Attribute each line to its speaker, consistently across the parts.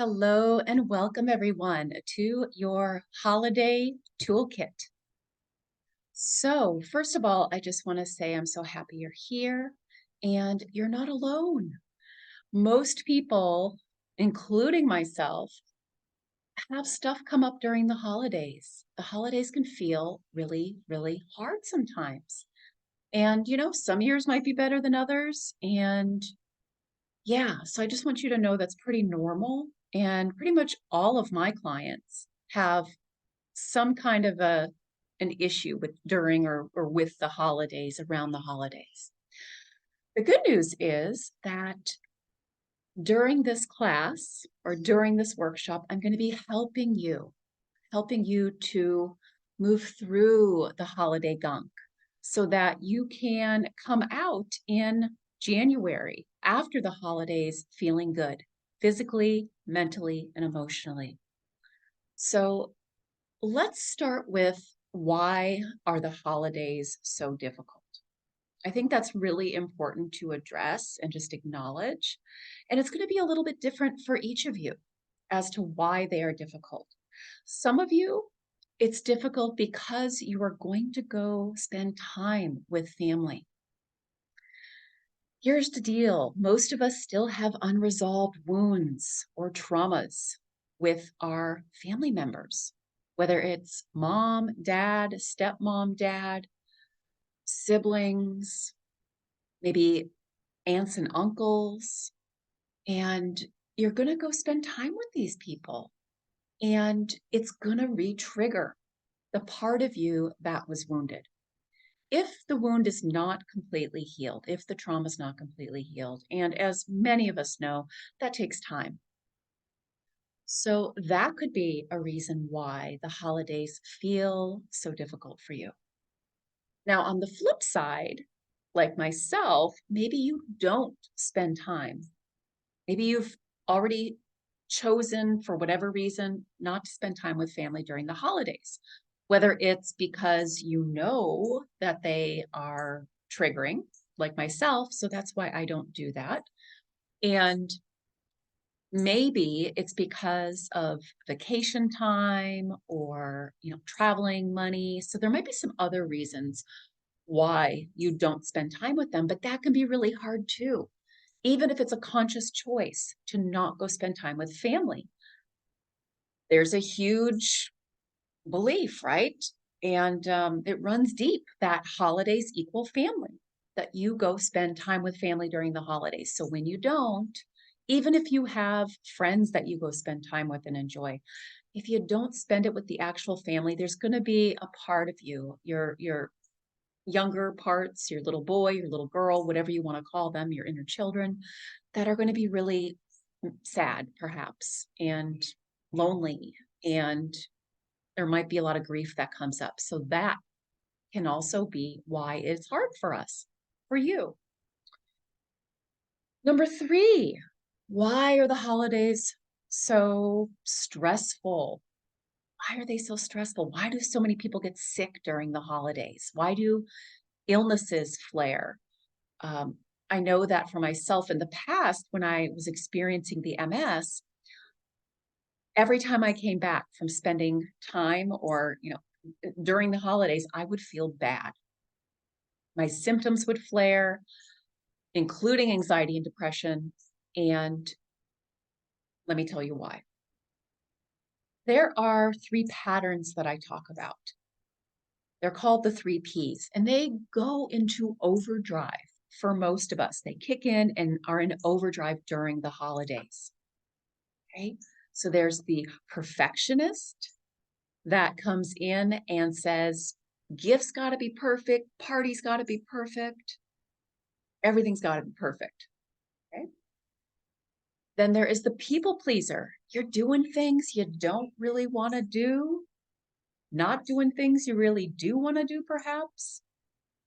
Speaker 1: Hello and welcome everyone to your holiday toolkit. So, first of all, I just want to say I'm so happy you're here and you're not alone. Most people, including myself, have stuff come up during the holidays. The holidays can feel really, really hard sometimes. And, some years might be better than others. And yeah, so I just want you to know that's pretty normal. And pretty much all of my clients have some kind of an issue with during or with the holidays, around the holidays. The good news is that during this class or during this workshop, I'm going to be helping you to move through the holiday gunk so that you can come out in January after the holidays feeling good, physically, mentally, and emotionally. So let's start with, why are the holidays so difficult? I think that's really important to address and just acknowledge. And it's going to be a little bit different for each of you as to why they are difficult. Some of you, it's difficult because you are going to go spend time with family. Here's the deal. Most of us still have unresolved wounds or traumas with our family members, whether it's mom, dad, stepmom, dad, siblings, maybe aunts and uncles. And you're going to go spend time with these people. And it's going to re-trigger the part of you that was wounded. If the wound is not completely healed, if the trauma is not completely healed, and as many of us know, that takes time. So that could be a reason why the holidays feel so difficult for you. Now, on the flip side, like myself, maybe you don't spend time. Maybe you've already chosen, for whatever reason, not to spend time with family during the holidays, whether it's because you know that they are triggering, like myself, so that's why I don't do that. And maybe it's because of vacation time or, traveling money. So there might be some other reasons why you don't spend time with them, but that can be really hard too. Even if it's a conscious choice to not go spend time with family, there's a huge belief, right? And it runs deep that holidays equal family, that you go spend time with family during the holidays. So when you don't, even if you have friends that you go spend time with and enjoy, if you don't spend it with the actual family, there's going to be a part of you, your younger parts, your little boy, your little girl, whatever you want to call them, your inner children, that are going to be really sad, perhaps, and lonely. And there might be a lot of grief that comes up. So that can also be why it's hard for us, for you. Number three, why are the holidays so stressful? Why are they so stressful? Why do so many people get sick during the holidays? Why do illnesses flare? Um, I know that for myself in the past, when I was experiencing the MS, every time I came back from spending time or, during the holidays, I would feel bad. My symptoms would flare, including anxiety and depression. And let me tell you why. There are three patterns that I talk about. They're called the three Ps, and they go into overdrive for most of us. They kick in and are in overdrive during the holidays. Okay. So there's the perfectionist that comes in and says, gifts got to be perfect, parties got to be perfect, everything's got to be perfect. Okay. Then there is the people pleaser. You're doing things you don't really want to do, not doing things you really do want to do, perhaps,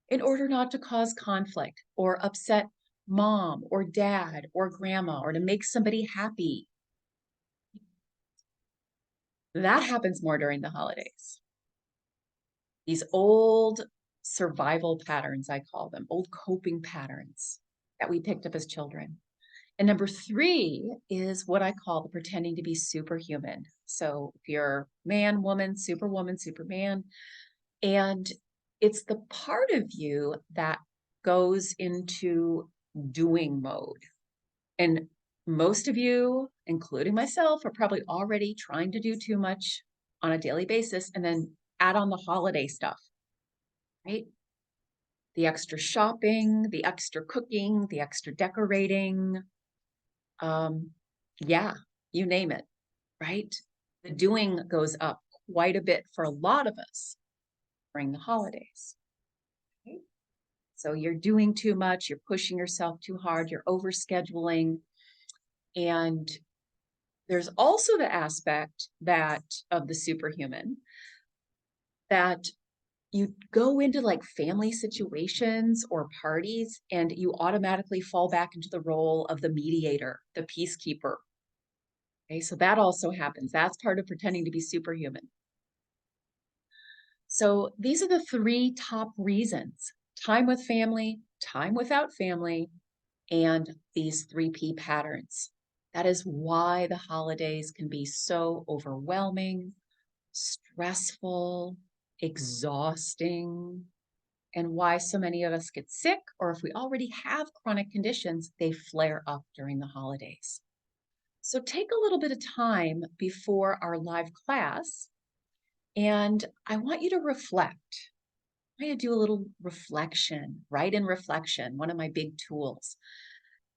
Speaker 1: in order not to cause conflict or upset mom or dad or grandma or to make somebody happy. That happens more during the holidays. These old survival patterns, I call them, old coping patterns that we picked up as children. And number three is what I call the pretending to be superhuman. So if you're man, woman, superwoman, superman, and it's the part of you that goes into doing mode. And most of you, including myself, are probably already trying to do too much on a daily basis and then add on the holiday stuff, right? The extra shopping, the extra cooking, the extra decorating. Um, yeah, you name it, right? The doing goes up quite a bit for a lot of us during the holidays. Okay? So you're doing too much, you're pushing yourself too hard, you're overscheduling. And there's also the aspect that of the superhuman that you go into like family situations or parties and you automatically fall back into the role of the mediator, the peacekeeper. Okay, so that also happens. That's part of pretending to be superhuman. So these are the three top reasons: time with family, time without family, and these 3P patterns. That is why the holidays can be so overwhelming, stressful, exhausting, and why so many of us get sick, or if we already have chronic conditions, they flare up during the holidays. So take a little bit of time before our live class, and I want you to reflect. I'm going to do a little reflection, write in reflection, one of my big tools.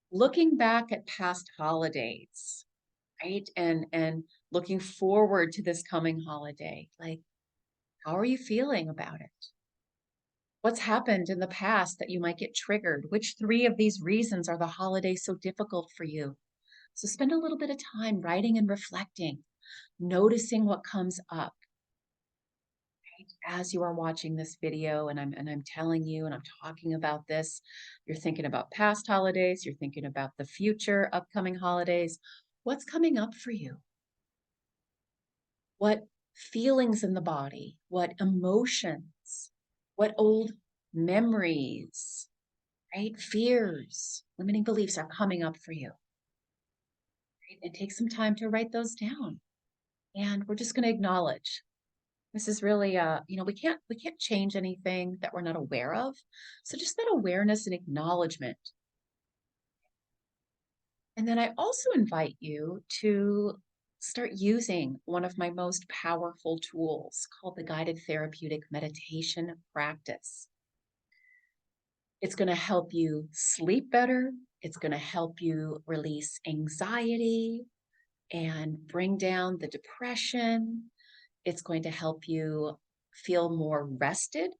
Speaker 1: Looking back at past holidays, right? And looking forward to this coming holiday. Like, how are you feeling about it? What's happened in the past that you might get triggered? Which three of these reasons are the holidays so difficult for you? So spend a little bit of time writing and reflecting, noticing what comes up, right? As you are watching this video and I'm telling you and I'm talking about this, you're thinking about past holidays, you're thinking about the future upcoming holidays. What's coming up for you? What feelings in the body? What emotions? What old memories, right? Fears, limiting beliefs are coming up for you. Right? And take some time to write those down. And we're just going to acknowledge this is really we can't change anything that we're not aware of. So just that awareness and acknowledgement. And then I also invite you to start using one of my most powerful tools called the guided therapeutic meditation practice. It's going to help you sleep better. It's going to help you release anxiety and bring down the depression. It's going to help you feel more rested,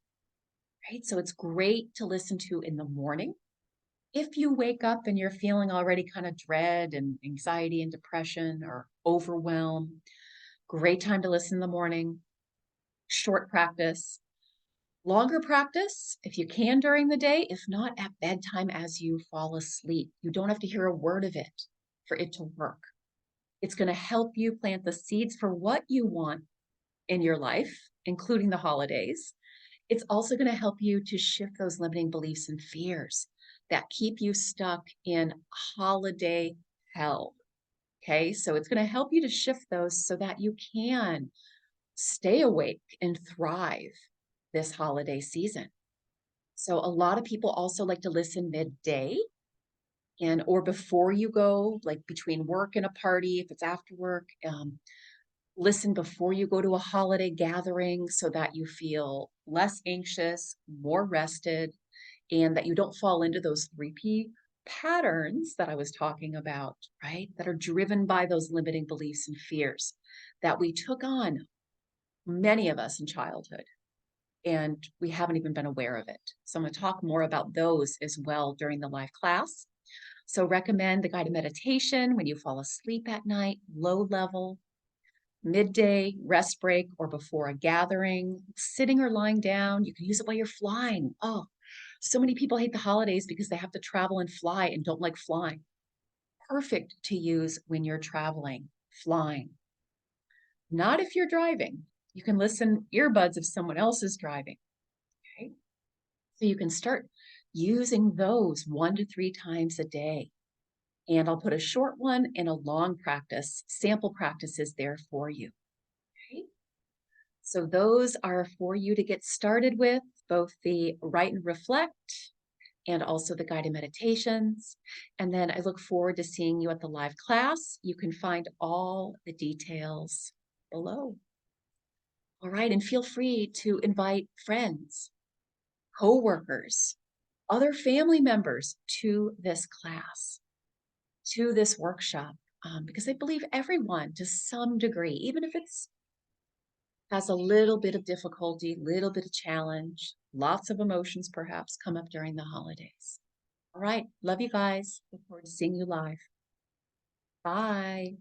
Speaker 1: right? So it's great to listen to in the morning. If you wake up and you're feeling already kind of dread and anxiety and depression or overwhelm, great time to listen in the morning. Short practice. Longer practice, if you can during the day, if not at bedtime as you fall asleep. You don't have to hear a word of it for it to work. It's going to help you plant the seeds for what you want in your life, including the holidays. It's also going to help you to shift those limiting beliefs and fears that keep you stuck in holiday hell. Okay, so it's going to help you to shift those so that you can stay awake and thrive this holiday season. So a lot of people also like to listen midday and or before you go, like between work and a party, if it's after work. Listen before you go to a holiday gathering so that you feel less anxious, more rested, and that you don't fall into those 3P patterns that I was talking about, right? That are driven by those limiting beliefs and fears that we took on, many of us in childhood, and we haven't even been aware of it. So I'm going to talk more about those as well during the live class. So recommend the guided meditation when you fall asleep at night, low level, midday, rest break, or before a gathering, sitting or lying down. You can use it while you're flying. Oh, so many people hate the holidays because they have to travel and fly and don't like flying. Perfect to use when you're traveling, flying. Not if you're driving. You can listen earbuds if someone else is driving. Okay. So you can start using those 1 to 3 times a day. And I'll put a short one and a long practice, sample practices there for you. Okay? So those are for you to get started with, both the write and reflect and also the guided meditations. And then I look forward to seeing you at the live class. You can find all the details below. All right, and feel free to invite friends, coworkers, other family members to this class, to this workshop, because I believe everyone, to some degree, even if it's has a little bit of difficulty, little bit of challenge, lots of emotions perhaps come up during the holidays. All right, love you guys. Look forward to seeing you live. Bye.